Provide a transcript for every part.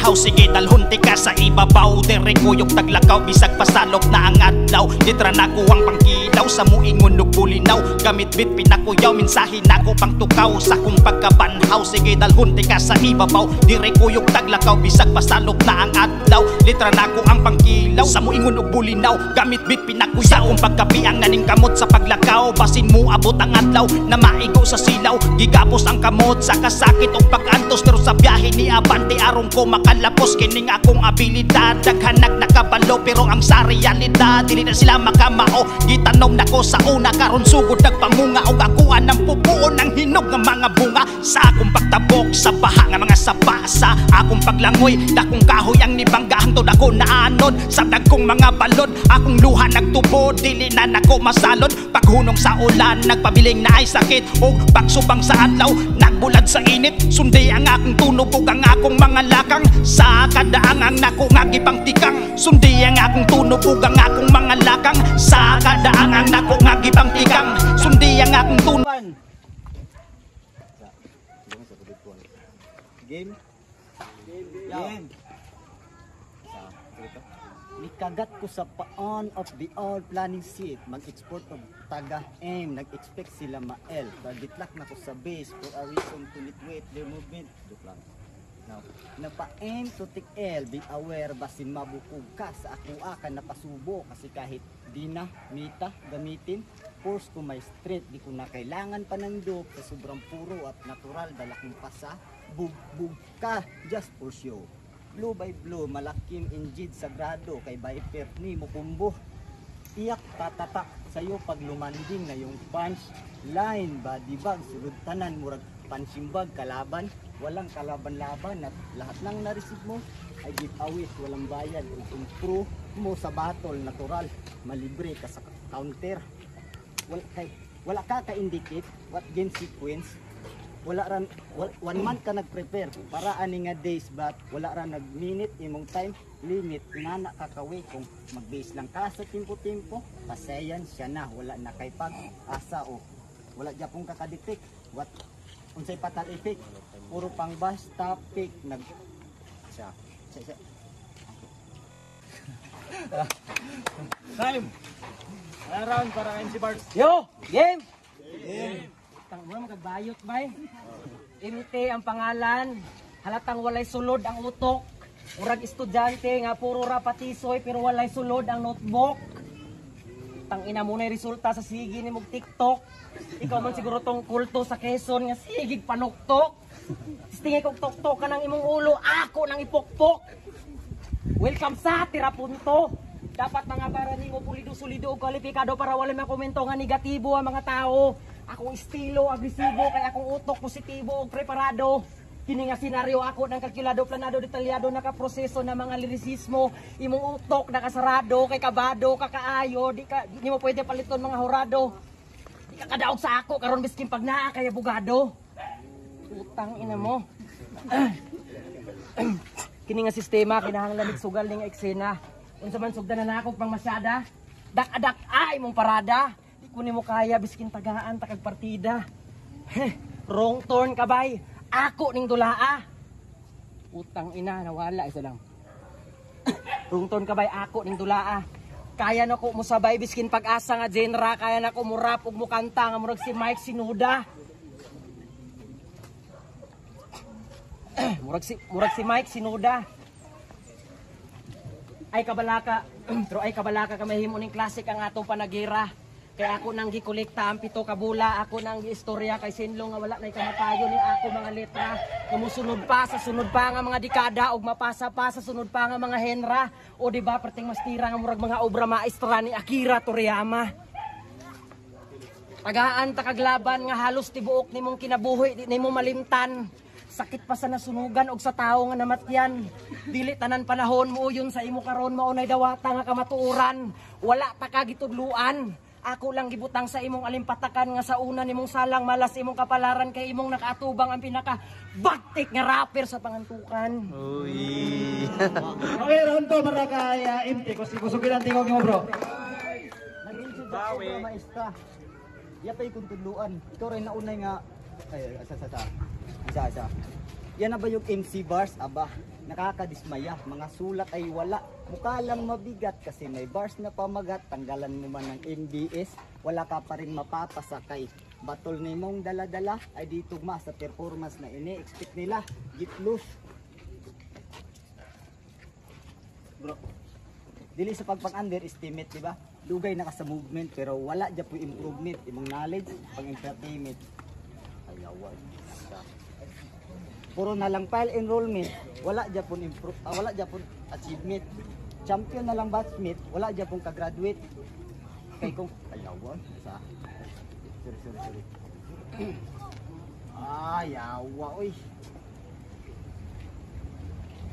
banhaw, sige dalhon ti ka sa ibabaw. Dire kuyog taglakaw, bisag pasalok na ang adlaw. Litra na ko ang pangkilaw, sa muingon ug bulinaw. Gamit bit pinakuyaw, minsahe na ko pang tukaw. Sa kung pagkabanhaw, sige dalhon ti ka sa ibabaw. Dire kuyog taglakaw, bisag pasalok na ang adlaw. Litra na ko ang pangkilaw, sa muingon ug bulinaw. Gamit bit pinakuyaw, kung pagkapiang naning kamot sa paglakaw. Basin mo abot ang adlaw, na maigo sa silaw. Gigapos ang kamot sa kasakit o pag-antos. Pero sa biyahe ni Abante arong ko makalapos. Kining akong abilidad, daghanag nakabalo. Pero ang sa realidad, dili na sila makamao. Gitanom na ko sa una, karon sugod nagpamunga. O akuan ng pupuon ng hinog ng mga bunga. Sa akong pagtabok, sa baha nga mga sapa. Sa akong paglangoy, dakong kahoy ang nibangga. Hangtod ako naanod, sa dagkong mga balod. Akong luha nagtubo, dili na nako masalod. Paghunong sa ulan, nagpabiling na ay sakit. O pagsubang sa adlaw, nagbulad sa init. Sundi ang akong tunog ug ang akong mga lakang. Sa kadaangang nako nga gipang tikang. Sundi ang akong tunog ug ang akong mga lakang. Sa kadaangang nako nga gipang tikang. Sundi ang akong tunog. Game. Nikagat ko sa paon of the old planning seat. Mag-export of taga-aim. Nag-expect sila ma-L. Gitlak na ko sa base for a reason to wait their movement. Now, napa-aim to take L. Be aware basin mabukog ka sa akuha ka napasubo. Kasi kahit di na mita gamitin, force ko my strength. Di ko na kailangan pa ng dope sa sobrang puro at natural. Dalaking pasa. Bugbog ka just for show. Blue by blue, malaking injid sagrado. Kay Viper ni Mukumbo. Tiyak tatatak sa'yo pag lumanding na yung punch line. Body bag, sulod tanan, murag punching bag, kalaban. Walang kalaban-laban at lahat ng na-receive mo ay giveaways, walang bayad. Improve mo sa battle, natural. Malibre ka sa counter. Wala ka ka-indicate what game sequence. Wala ran 1 month ka nag-prepare para ani nga days, but wala ran nag-minute imong time limit. Inana kakaway kung mag-base lang ka sa tempo-tempo, pasayan siya na. Wala na kay pag-asa o wala dyan kakadetect what unsay fatal effect. Puro pang bus topic nag siya. Time! Around para MC Bart. Yo! Game! Tang mo magbayot bay. MT ang pangalan. Halatang walay sulod ang utok. Murag estudyante nga puro ra patisoy pero walay sulod ang notebook. Tang ina mo na resulta sa sige ni mog TikTok. Ikaw man siguro tong kulto sa Quezon nga sigig panuktok. Tingay kog tok-tok ka ng imong ulo, ako nang ipokpok. Welcome sa Tirapunto. Dapat mga para nimo pulido solido ug kwalipikado para wala makomento nga negatibo ang mga tao. Akong estilo agresibo kay akong utok positibo ug preparado. Kini nga senaryo ako ng kalkulado, planado, detalyado, nakaproseso na mga lirisismo. Imong utok nakasarado kay kabado, kakaayo, di mo pwede paliton mga horado. Di ka kadaog sa ako karon biskin pag naa kay abogado. Utang ina mo. Kini nga sistema kinahanglan sugal ning eksena. Unsa man sugdan na nako pang masyada. Dak-adak ay mong parada. Di ko nimo kaya biskin tagaan takag partida. Wrong turn kabay. Ako ning dulaa. Utang ina nawala isa lang. Wrong turn kabay ako ning dulaa. Kaya nako mo sabay biskin pag-asa nga genre, kaya nako mo rap ug mo kanta nga murag si Mike Sinuda. murag si Mike Sinuda. Ay kabalaka, pero ay kabalaka ka mahimo ning klasik ang atong panagira. Kaya ako nang gikolekta ang 7 ka bula, ako nang giistorya kay sinlo nga wala nay kamatayo ni ako mga letra. Kumusunod pa sa sunod pa nga mga dekada ug mapasa pa sa sunod pa nga mga henra. O di ba perting mastira nga murag mga obra maestra ni Akira Toriyama. Tagaan takaglaban nga halos tibuok nimong kinabuhi, di nimo malimtan. Sakit pa sa nasunugan og sa tao nga namatyan. Dili tanan panahon mo yun sa imo karon maunay dawata nga kamatuoran. Wala ta ka gitudluan. Ako lang gibutang sa imong alimpatakan nga sa una nimong salang malas imong kapalaran kay imong nakaatubang ang pinaka baktik nga rapper sa pangantukan. Uy. Okay, round 2 para kay MT ko kusugin ang tingog mo bro. Nag-introduce maestra. Yapay kung tudluan. Ikaw rin naunay nga ay isa. Yan na ba yung MC bars? Aba, nakakadismaya. Mga sulat ay wala, mukha lang mabigat kasi may bars na pamagat. Tanggalan mo man ng MBS, wala ka pa rin mapapasakay. Batol ni mong dala-dala ay di tugma sa performance na ini-expect nila. Get loose. Bro, dili sa pagpang-underestimate, di ba? Dugay na ka sa movement pero wala dya po improvement. Imong knowledge, pang-entertainment. Ayawan. Puro na lang file enrollment, wala dya po wala dya po achievement. Champion na lang batchmate, wala dya pong ka-graduate. Kay kung ayawan sa sorry. Ayawa, oy.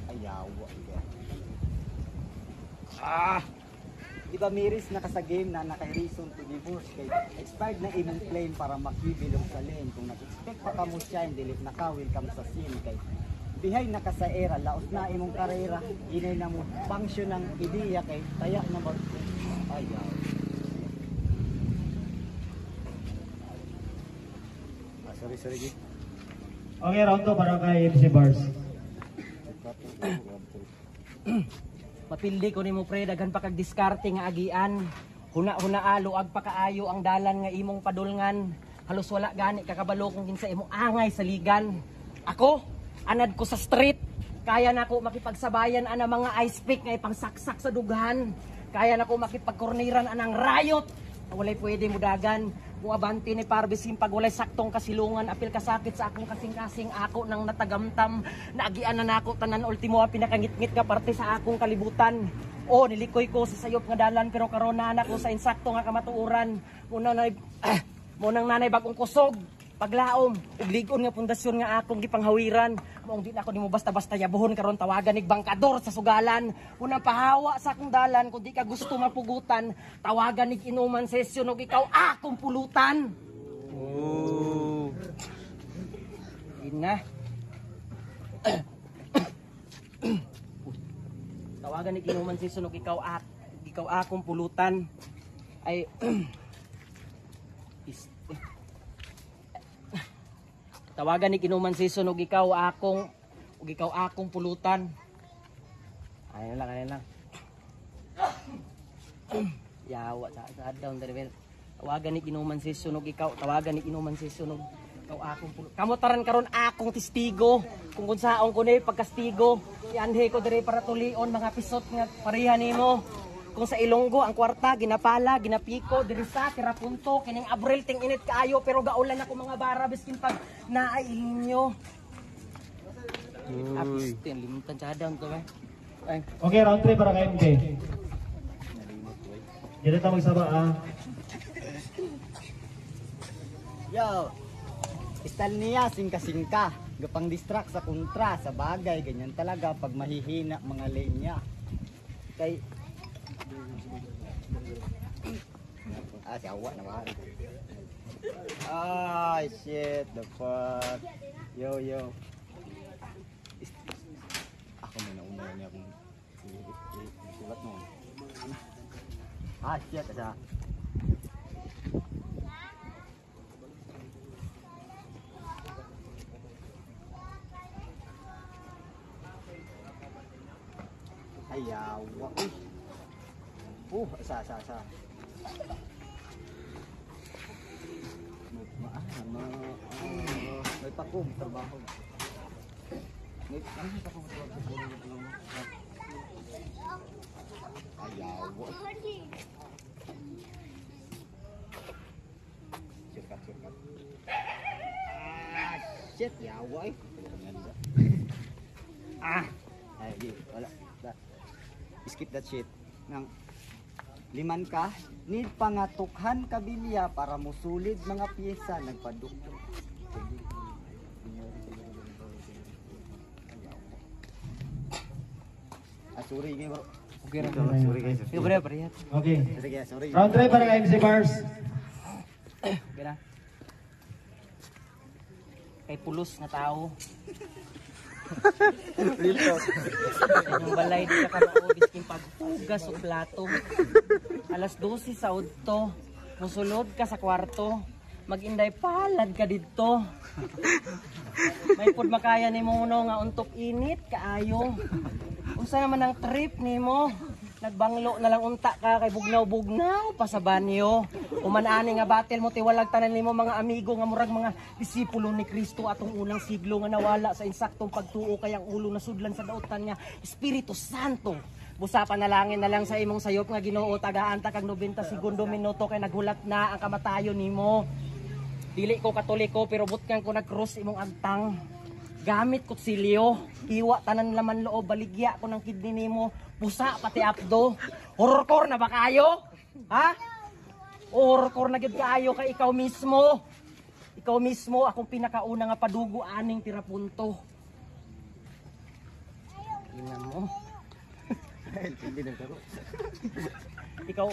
Ayawa. Di ba Miris naka sa game na naka-reason to divorce kay expired na imong claim para makibilog sa lane. Kung nag-expect pa ka mo shine, delete na ka, welcome sa scene kay behind na ka sa era, laos na imong karera, inay na mo function ng ideya kay taya na mag ayaw. Sorry. Okay, round 2 para kay MC Bars. Mapildi ko nimo pre, daghan pa kag diskarte nga agian. Huna-huna luag pa kaayo ang dalan nga imong padulngan. Halos wala gani kakabalo kung kinsa imong angay sa ligan. Ako, anad ko sa street. Kaya nako makipagsabayan ana mga ice pick nga ipangsaksak sa dughan. Kaya nako makipagkorniran anang riot. Walay pwede mudagan. Buabante ni Parvisim pag walay saktong kasilungan, apil kasakit sa akong kasing-kasing ako nang natagamtam. Naagian na nako tanan ultimo pinakangit-ngit nga parte sa akong kalibutan. O nilikoy ko sa sayop nga dalan pero karon na ako sa insakto nga kamatuuran. Munang nanay bagong kusog. Paglaom, ug ligon nga pundasyon nga akong gipanghawiran. Maong di na ako nimo basta-basta yabuhon karon tawagan nig bangkador sa sugalan. Unang pahawa sa akong dalan kung di ka gusto mapugutan, tawagan nig inuman sesyon ug ikaw akong pulutan. Oh. Yun nga. Tawagan nig inuman sesyon ug ikaw akong pulutan. Ay tawagan ni kinuman season ug ikaw akong pulutan. Ayun lang. Yawa sa down there. Tawagan ni kinuman season ug ikaw akong pulutan. Kamotaran karon akong testigo kung unsaon ko ni pagkastigo. Ianhe ko dire para tulion mga pisot nga pareha nimo. Kung sa Ilonggo ang kwarta ginapala, ginapiko, diri sa Tirapunto kining Abril ting init kaayo pero gaulan ako mga bara biskin pag naay inyo. Apis tin limutan sa down to ba. Okay, round 3 para kay MJ. Dito ta magsaba Yo. Style niya singka-singka, gapang distract sa kontra sa bagay ganyan talaga pag mahihina mga lane niya. Kay siawa naman. Shit, the fuck. Yo. Ako may nauna niya akong sulat mo. Shit, asa. Ayawa. Sa. May pakum trabaho. May pakum trabaho. Ayaw. Sikat. Shit, yawa eh. Ay, wala. Skip that shit. Nang liman ka, need pangatukhan kabilya para musulid mga piyesa nagpadukto. Sorry bro. Okay ra. Sorry guys. Bro, parehas. Okay. Sige, sorry. Round 3 para kay MC Bars. Gira. Kay pulos na tao. Yung balay di ka kanood biskin paghugas o plato. Alas 12 sa udto, musulod ka sa kwarto. Mag-inday palad ka dito. May pud makaya nimo no nga untop init kaayo. Unsa naman ang trip nimo? Nagbanglo na lang unta ka kay bugnaw-bugnaw pa sa banyo. Umanani nga batel mo tiwalag tanan nimo mga amigo nga murag mga disipulo ni Kristo atong unang siglo nga nawala sa insaktong pagtuo kay ang ulo na sudlan sa daotan nga Espiritu Santo. Busa panalangin na lang sa imong sayop nga Ginoo tagaan ta kag 90 segundo minuto kay naghulat na ang kamatayon nimo. Dili ko Katoliko pero butkan ko nag-cross imong antang. Gamit kutsilyo, iwa tanan laman loob, baligya ko ng kidney nimo, busa pati apdo. Horror na ba kayo? Ha? Horror na gid kayo kay ikaw mismo. Ikaw mismo akong pinakauna nga padugo aning tirapunto. Tingnan mo. Ikaw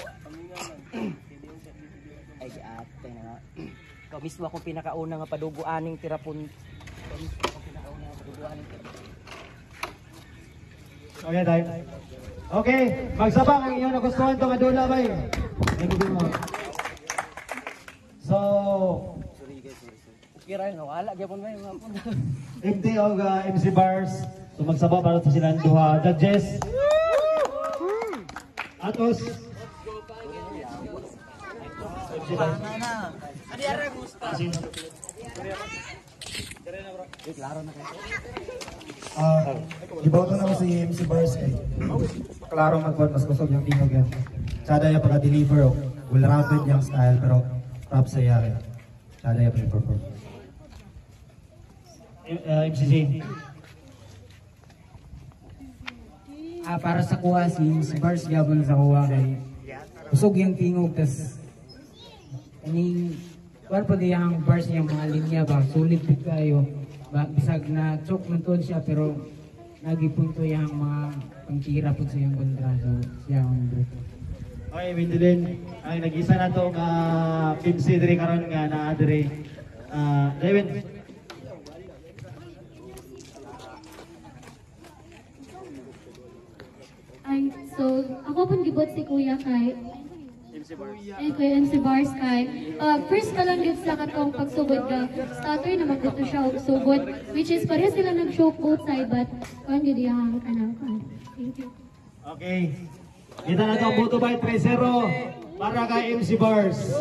ay ate na. Ikaw mismo akong pinakauna nga padugo aning tirapunto. Okay, tayo. Okay, magsabang ang inyo nagustuhan itong adula ba eh. Thank you mo. So, Kira wala gyapon may mga pun. empty og MC Bars. So magsabaw para sa silang duha judges. Atos. Iboto naman si MC Bars eh. Klaro magkuhan, mas kusog yung tingog yan. Tsada yung pagka-deliver, well-rounded yung style, pero rap sa iya rin. Tsada yung pag-perform. MCG. Para sa kuha si Bars gabon sa kuha kay kusog yung tingog tas aning kuha pa diyang bars niyang mga linya ba sulit pud kayo ba bisag na choke man to siya pero nagipunto yung mga pangkira po sa iyong kontra so siya ang bruto. Okay, Windilin, ang nag-isa na itong MC Dre karon nga na Dre. Lewin. Ay, so ako pong gibot si Kuya kay Kuya MC Bars kay first pa lang gid sa katong pagsugod ka starter na magdito siya og sugod which is pareha sila nag-show both side but kuan gid yang kanang thank you. Okay. Kita na itong boto by 3-0 para kay MC Bars.